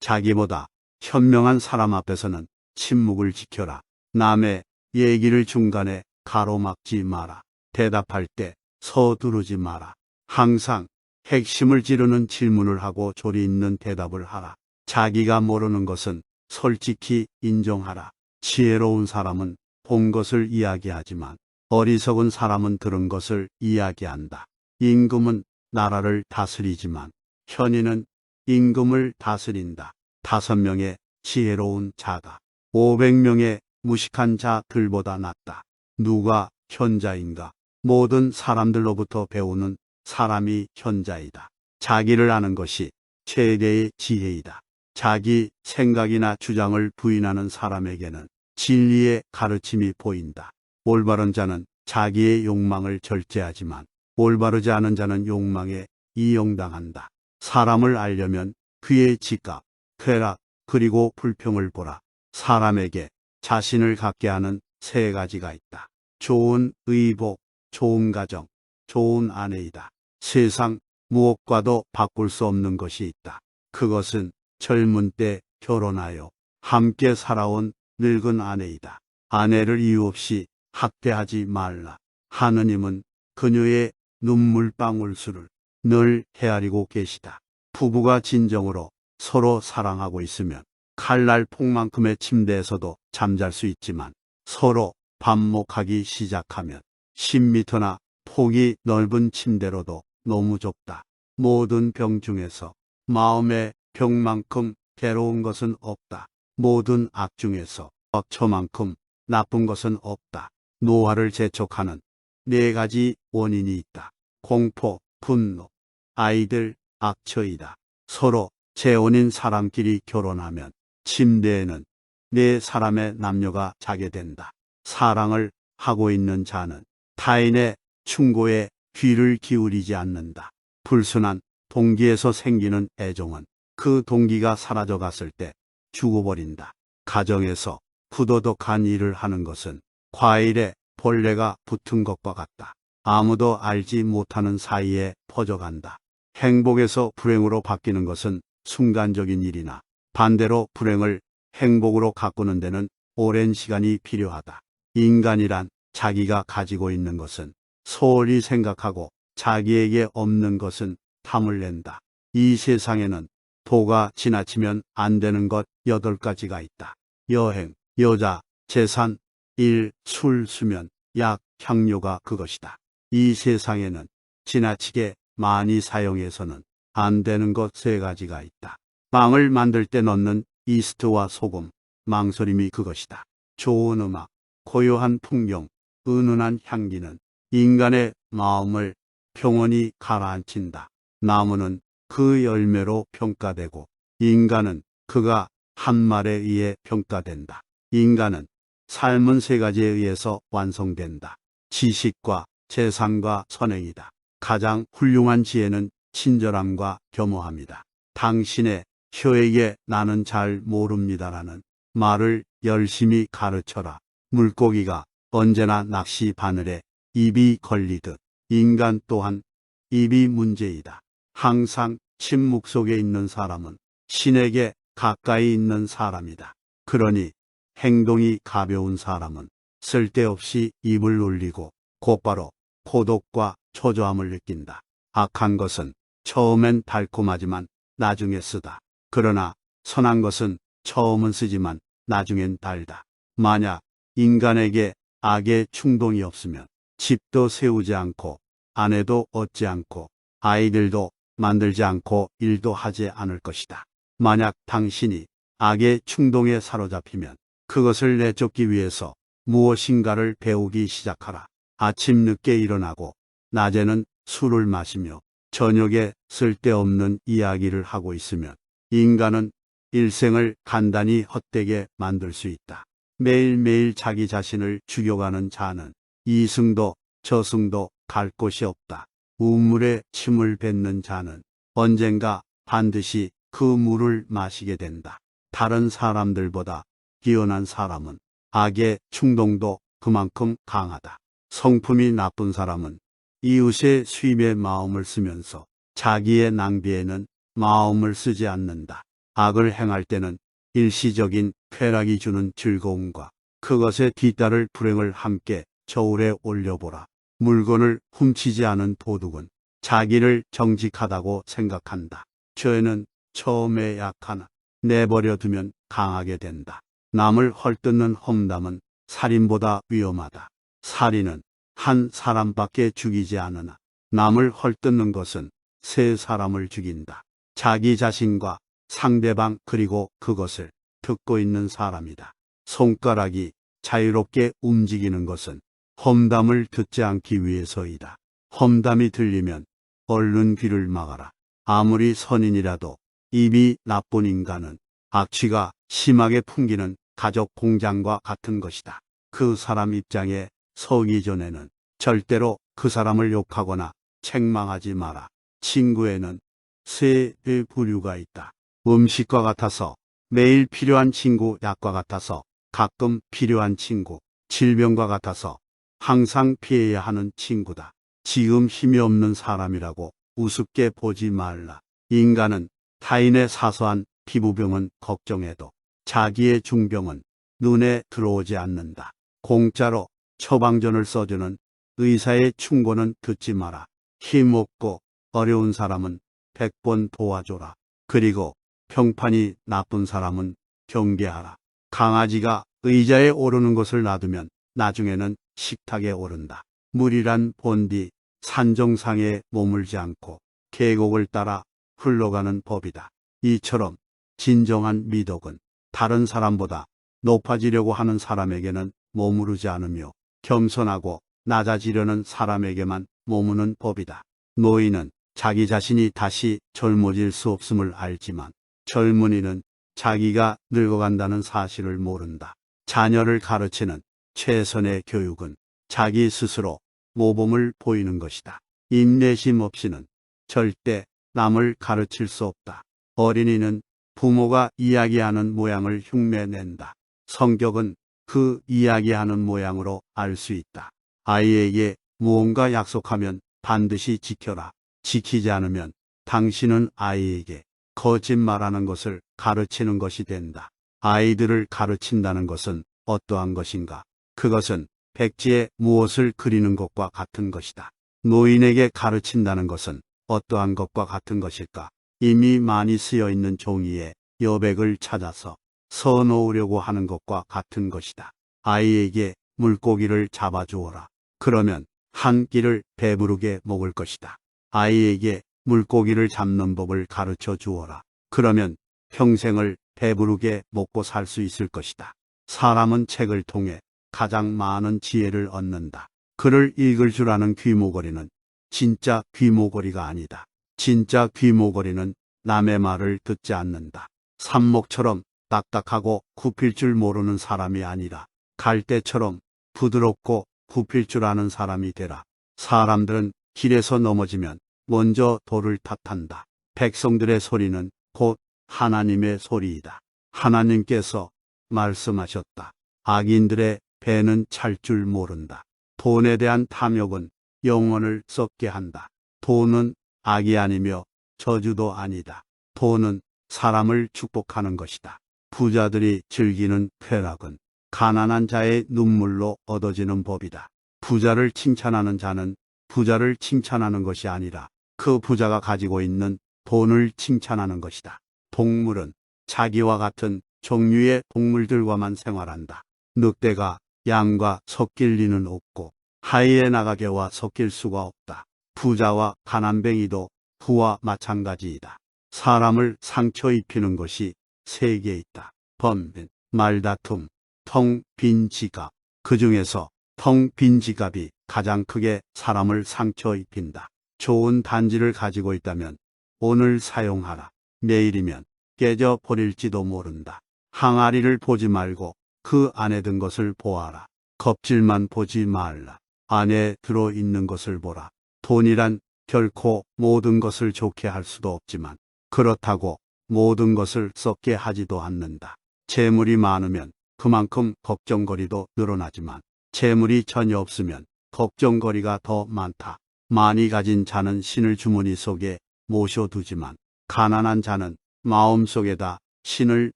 자기보다 현명한 사람 앞에서는 침묵을 지켜라. 남의 얘기를 중간에 가로막지 마라. 대답할 때 서두르지 마라. 항상 핵심을 찌르는 질문을 하고 조리 있는 대답을 하라. 자기가 모르는 것은 솔직히 인정하라. 지혜로운 사람은 본 것을 이야기하지만 어리석은 사람은 들은 것을 이야기한다. 임금은 나라를 다스리지만 현인은 임금을 다스린다. 5명의 지혜로운 자가 500명의 무식한 자들보다 낫다. 누가 현자인가? 모든 사람들로부터 배우는 사람이 현자이다. 자기를 아는 것이 최대의 지혜이다. 자기 생각이나 주장을 부인하는 사람에게는 진리의 가르침이 보인다. 올바른 자는 자기의 욕망을 절제하지만 올바르지 않은 자는 욕망에 이용당한다. 사람을 알려면 그의 직각, 쾌락, 그리고 불평을 보라. 사람에게 자신을 갖게 하는 3가지가 있다. 좋은 의복, 좋은 가정, 좋은 아내이다. 세상 무엇과도 바꿀 수 없는 것이 있다. 그것은 젊은 때 결혼하여 함께 살아온 늙은 아내이다. 아내를 이유 없이 학대하지 말라. 하느님은 그녀의 눈물방울 수를 늘 헤아리고 계시다. 부부가 진정으로 서로 사랑하고 있으면 칼날 폭만큼의 침대에서도 잠잘 수 있지만 서로 반목하기 시작하면 10m나 폭이 넓은 침대로도 너무 좁다. 모든 병 중에서 마음의 병만큼 괴로운 것은 없다. 모든 악 중에서 억처만큼 나쁜 것은 없다. 노화를 재촉하는 4가지 원인이 있다. 공포, 분노, 아이들, 악처이다. 서로 재혼인 사람끼리 결혼하면 침대에는 4사람의 남녀가 자게 된다. 사랑을 하고 있는 자는 타인의 충고에 귀를 기울이지 않는다. 불순한 동기에서 생기는 애정은 그 동기가 사라져 갔을 때 죽어버린다. 가정에서 부도덕한 일을 하는 것은 과일에 벌레가 붙은 것과 같다. 아무도 알지 못하는 사이에 퍼져간다. 행복에서 불행으로 바뀌는 것은 순간적인 일이나 반대로 불행을 행복으로 가꾸는 데는 오랜 시간이 필요하다. 인간이란 자기가 가지고 있는 것은 소홀히 생각하고 자기에게 없는 것은 탐을 낸다. 이 세상에는 도가 지나치면 안 되는 것 8가지가 있다. 여행, 여자, 재산, 일, 술, 수면, 약, 향료가 그것이다. 이 세상에는 지나치게 많이 사용해서는 안 되는 것 3가지가 있다. 빵을 만들 때 넣는 이스트와 소금, 망설임이 그것이다. 좋은 음악, 고요한 풍경, 은은한 향기는 인간의 마음을 평온히 가라앉힌다. 나무는 그 열매로 평가되고 인간은 그가 한 말에 의해 평가된다. 인간은 삶은 3가지에 의해서 완성된다. 지식과 재산과 선행이다. 가장 훌륭한 지혜는 친절함과 겸허함이다. 당신의 혀에게 나는 잘 모릅니다라는 말을 열심히 가르쳐라. 물고기가 언제나 낚시 바늘에 입이 걸리듯 인간 또한 입이 문제이다. 항상 침묵 속에 있는 사람은 신에게 가까이 있는 사람이다. 그러니 행동이 가벼운 사람은 쓸데없이 입을 올리고 곧바로 고독과 초조함을 느낀다. 악한 것은 처음엔 달콤하지만 나중에 쓰다. 그러나 선한 것은 처음은 쓰지만 나중엔 달다. 만약 인간에게 악의 충동이 없으면 집도 세우지 않고 아내도 얻지 않고 아이들도 만들지 않고 일도 하지 않을 것이다. 만약 당신이 악의 충동에 사로잡히면 그것을 내쫓기 위해서 무엇인가를 배우기 시작하라. 아침 늦게 일어나고 낮에는 술을 마시며 저녁에 쓸데없는 이야기를 하고 있으면 인간은 일생을 간단히 헛되게 만들 수 있다. 매일매일 자기 자신을 죽여가는 자는 이승도 저승도 갈 곳이 없다. 우물에 침을 뱉는 자는 언젠가 반드시 그 물을 마시게 된다. 다른 사람들보다 뛰어난 사람은 악의 충동도 그만큼 강하다. 성품이 나쁜 사람은 이웃의 수입에 마음을 쓰면서 자기의 낭비에는 마음을 쓰지 않는다. 악을 행할 때는 일시적인 쾌락이 주는 즐거움과 그것에 뒤따를 불행을 함께 저울에 올려보라. 물건을 훔치지 않은 도둑은 자기를 정직하다고 생각한다. 죄는 처음에 약하나 내버려 두면 강하게 된다. 남을 헐뜯는 험담은 살인보다 위험하다. 살인은 한 사람밖에 죽이지 않으나 남을 헐뜯는 것은 세 사람을 죽인다. 자기 자신과 상대방 그리고 그것을 듣고 있는 사람이다. 손가락이 자유롭게 움직이는 것은 험담을 듣지 않기 위해서이다. 험담이 들리면 얼른 귀를 막아라. 아무리 선인이라도 입이 나쁜 인간은 악취가 심하게 풍기는 가족 공장과 같은 것이다. 그 사람 입장에 서기 전에는 절대로 그 사람을 욕하거나 책망하지 마라. 친구에는 세 부류가 있다. 음식과 같아서 매일 필요한 친구, 약과 같아서 가끔 필요한 친구, 질병과 같아서 항상 피해야 하는 친구다. 지금 힘이 없는 사람이라고 우습게 보지 말라. 인간은 타인의 사소한 피부병은 걱정해도 자기의 중병은 눈에 들어오지 않는다. 공짜로 처방전을 써주는 의사의 충고는 듣지 마라. 힘없고 어려운 사람은 100번 도와줘라. 그리고 평판이 나쁜 사람은 경계하라. 강아지가 의자에 오르는 것을 놔두면 나중에는 식탁에 오른다. 물이란 본디 산정상에 머물지 않고 계곡을 따라 흘러가는 법이다. 이처럼 진정한 미덕은 다른 사람보다 높아지려고 하는 사람에게는 머무르지 않으며 겸손하고 낮아지려는 사람에게만 머무는 법이다. 노인은 자기 자신이 다시 젊어질 수 없음을 알지만 젊은이는 자기가 늙어간다는 사실을 모른다. 자녀를 가르치는 최선의 교육은 자기 스스로 모범을 보이는 것이다. 인내심 없이는 절대 남을 가르칠 수 없다. 어린이는 부모가 이야기하는 모양을 흉내낸다. 성격은 그 이야기하는 모양으로 알 수 있다. 아이에게 무언가 약속하면 반드시 지켜라. 지키지 않으면 당신은 아이에게 거짓말하는 것을 가르치는 것이 된다. 아이들을 가르친다는 것은 어떠한 것인가? 그것은 백지에 무엇을 그리는 것과 같은 것이다. 노인에게 가르친다는 것은 어떠한 것과 같은 것일까? 이미 많이 쓰여 있는 종이에 여백을 찾아서 써놓으려고 하는 것과 같은 것이다. 아이에게 물고기를 잡아주어라. 그러면 한 끼를 배부르게 먹을 것이다. 아이에게 물고기를 잡는 법을 가르쳐 주어라. 그러면 평생을 배부르게 먹고 살 수 있을 것이다. 사람은 책을 통해 가장 많은 지혜를 얻는다. 글을 읽을 줄 아는 귀모거리는 진짜 귀모거리가 아니다. 진짜 귀모거리는 남의 말을 듣지 않는다. 삽목처럼 딱딱하고 굽힐 줄 모르는 사람이 아니라 갈대처럼 부드럽고 굽힐 줄 아는 사람이 되라. 사람들은 길에서 넘어지면 먼저 돌을 탓한다. 백성들의 소리는 곧 하나님의 소리이다. 하나님께서 말씀하셨다. 악인들의 배는 찰 줄 모른다. 돈에 대한 탐욕은 영혼을 썩게 한다. 돈은 악이 아니며 저주도 아니다. 돈은 사람을 축복하는 것이다. 부자들이 즐기는 쾌락은 가난한 자의 눈물로 얻어지는 법이다. 부자를 칭찬하는 자는 부자를 칭찬하는 것이 아니라 그 부자가 가지고 있는 돈을 칭찬하는 것이다. 동물은 자기와 같은 종류의 동물들과만 생활한다. 늑대가 양과 섞일 리는 없고 하이에나가 개와 섞일 수가 없다. 부자와 가난뱅이도 부와 마찬가지이다. 사람을 상처 입히는 것이 세 개 있다. 범빈, 말다툼, 텅 빈 지갑. 그 중에서 텅 빈 지갑이 가장 크게 사람을 상처 입힌다. 좋은 단지를 가지고 있다면 오늘 사용하라. 내일이면 깨져 버릴지도 모른다. 항아리를 보지 말고 그 안에 든 것을 보아라. 껍질만 보지 말라. 안에 들어 있는 것을 보라. 돈이란 결코 모든 것을 좋게 할 수도 없지만 그렇다고 모든 것을 썩게 하지도 않는다. 재물이 많으면 그만큼 걱정거리도 늘어나지만 재물이 전혀 없으면 걱정거리가 더 많다. 많이 가진 자는 신을 주머니 속에 모셔두지만 가난한 자는 마음속에다 신을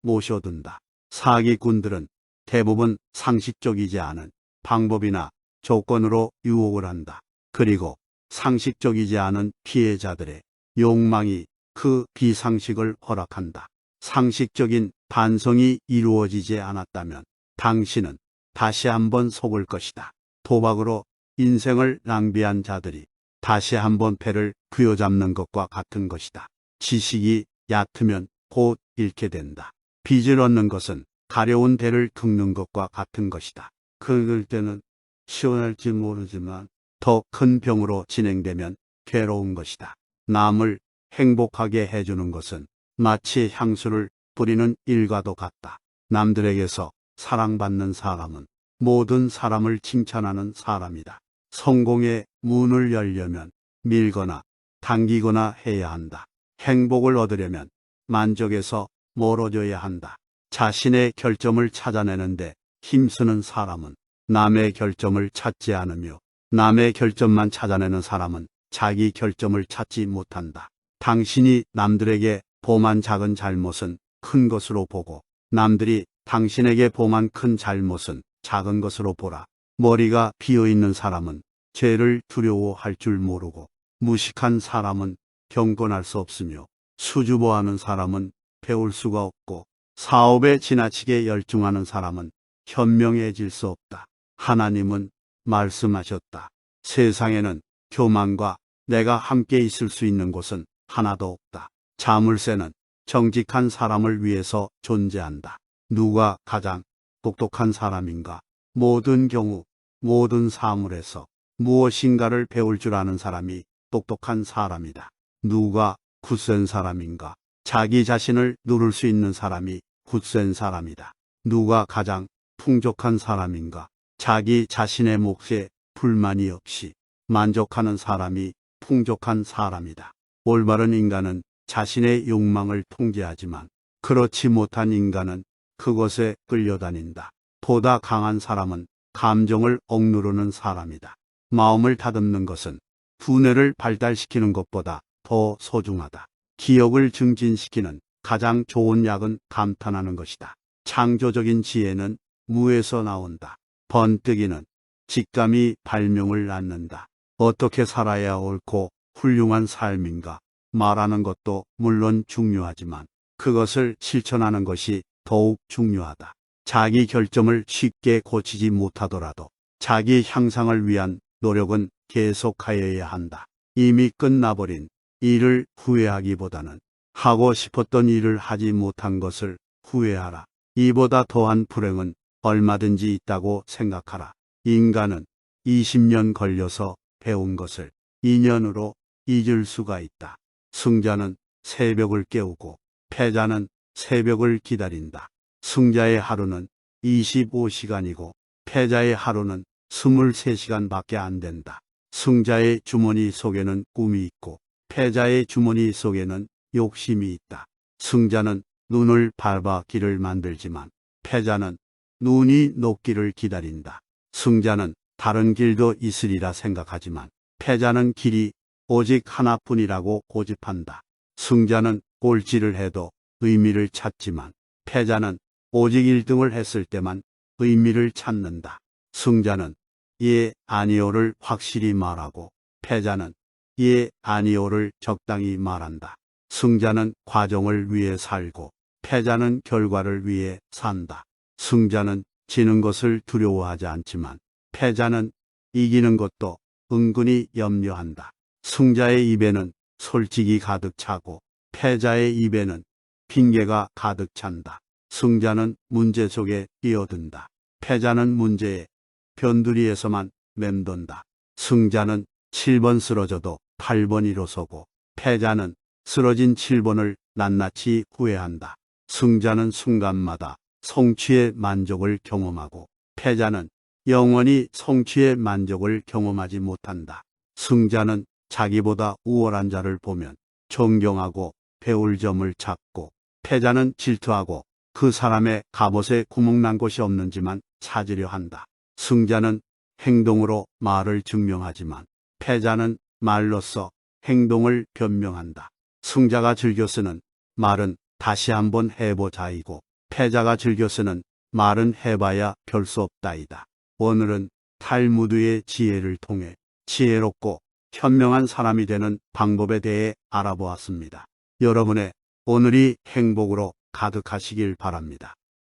모셔둔다. 사기꾼들은 대부분 상식적이지 않은 방법이나 조건으로 유혹을 한다. 그리고 상식적이지 않은 피해자들의 욕망이 그 비상식을 허락한다. 상식적인 반성이 이루어지지 않았다면 당신은 다시 한번 속을 것이다. 도박으로 인생을 낭비한 자들이 다시 한번 패를 부여잡는 것과 같은 것이다. 지식이 얕으면 곧 잃게 된다. 빚을 얻는 것은 가려운 대를 긁는 것과 같은 것이다. 긁을 때는 시원할지 모르지만 더 큰 병으로 진행되면 괴로운 것이다. 남을 행복하게 해주는 것은 마치 향수를 뿌리는 일과도 같다. 남들에게서 사랑받는 사람은 모든 사람을 칭찬하는 사람이다. 성공의 문을 열려면 밀거나 당기거나 해야 한다. 행복을 얻으려면 만족에서 멀어져야 한다. 자신의 결점을 찾아내는데 힘쓰는 사람은 남의 결점을 찾지 않으며 남의 결점만 찾아내는 사람은 자기 결점을 찾지 못한다. 당신이 남들에게 범한 작은 잘못은 큰 것으로 보고 남들이 당신에게 범한 큰 잘못은 작은 것으로 보라. 머리가 비어있는 사람은 죄를 두려워할 줄 모르고 무식한 사람은 경건할 수 없으며 수줍어하는 사람은 배울 수가 없고 사업에 지나치게 열중하는 사람은 현명해질 수 없다. 하나님은 말씀하셨다. 세상에는 교만과 내가 함께 있을 수 있는 곳은 하나도 없다. 자물쇠는 정직한 사람을 위해서 존재한다. 누가 가장 똑똑한 사람인가? 모든 경우, 모든 사물에서 무엇인가를 배울 줄 아는 사람이 똑똑한 사람이다. 누가 굳센 사람인가? 자기 자신을 누를 수 있는 사람이 굳센 사람이다. 누가 가장 풍족한 사람인가? 자기 자신의 몫에 불만이 없이 만족하는 사람이 풍족한 사람이다. 올바른 인간은 자신의 욕망을 통제하지만 그렇지 못한 인간은 그것에 끌려다닌다. 보다 강한 사람은 감정을 억누르는 사람이다. 마음을 다듬는 것은 두뇌를 발달시키는 것보다 더 소중하다. 기억을 증진시키는 가장 좋은 약은 감탄하는 것이다. 창조적인 지혜는 무에서 나온다. 번뜩이는 직감이 발명을 낳는다. 어떻게 살아야 옳고 훌륭한 삶인가 말하는 것도 물론 중요하지만 그것을 실천하는 것이 더욱 중요하다. 자기 결점을 쉽게 고치지 못하더라도 자기 향상을 위한 노력은 계속하여야 한다. 이미 끝나버린 일을 후회하기보다는 하고 싶었던 일을 하지 못한 것을 후회하라. 이보다 더한 불행은 얼마든지 있다고 생각하라. 인간은 20년 걸려서 배운 것을 2년으로 잊을 수가 있다. 승자는 새벽을 깨우고 패자는 새벽을 기다린다. 승자의 하루는 25시간이고 패자의 하루는 23시간밖에 안 된다. 승자의 주머니 속에는 꿈이 있고 패자의 주머니 속에는 욕심이 있다. 승자는 눈을 밟아 길을 만들지만 패자는 눈이 녹기를 기다린다. 승자는 다른 길도 있으리라 생각하지만 패자는 길이 오직 하나뿐이라고 고집한다. 승자는 꼴찌를 해도 의미를 찾지만 패자는 오직 1등을 했을 때만 의미를 찾는다. 승자는 예, 아니오를 확실히 말하고 패자는 예, 아니오를 적당히 말한다. 승자는 과정을 위해 살고 패자는 결과를 위해 산다. 승자는 지는 것을 두려워하지 않지만 패자는 이기는 것도 은근히 염려한다. 승자의 입에는 솔직이 가득 차고 패자의 입에는 핑계가 가득 찬다. 승자는 문제 속에 뛰어든다. 패자는 문제의 변두리에서만 맴돈다. 승자는 7번 쓰러져도 8번 일어서고 패자는 쓰러진 7번을 낱낱이 후회한다. 승자는 순간마다 성취의 만족을 경험하고 패자는 영원히 성취의 만족을 경험하지 못한다. 승자는 자기보다 우월한 자를 보면 존경하고 배울 점을 찾고 패자는 질투하고 그 사람의 갑옷에 구멍 난 곳이 없는지만 찾으려 한다. 승자는 행동으로 말을 증명하지만 패자는 말로써 행동을 변명한다. 승자가 즐겨 쓰는 말은 다시 한번 해보자이고 패자가 즐겨 쓰는 말은 해봐야 별 수 없다이다. 오늘은 탈무드의 지혜를 통해 지혜롭고 현명한 사람이 되는 방법에 대해 알아보았습니다. 여러분의 오늘이 행복으로 가득하시길 바랍니다.